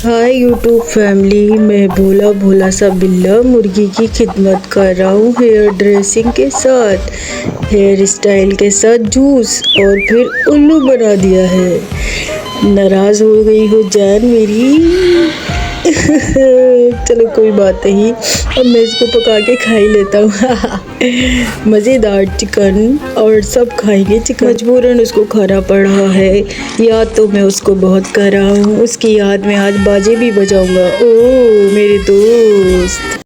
Hi YouTube family, मैं भोला भोला सा बिल्ला मुर्गी की खिदमत कर रहा हूँ हेयर ड्रेसिंग के साथ, हेयर स्टाइल के साथ जूस और फिर उल्लू बना दिया है। नाराज़ हो गई हो जान मेरी। चलो कोई बात नहीं, अब मैं इसको पका के खा ही लेता हूँ। मज़ेदार चिकन और सब खाएंगे चिकन। मजबूरन उसको खाना पड़ा है, याद तो मैं उसको बहुत कर रहा हूँ। उसकी याद में आज बाजे भी बजाऊंगा। ओ मेरे दोस्त।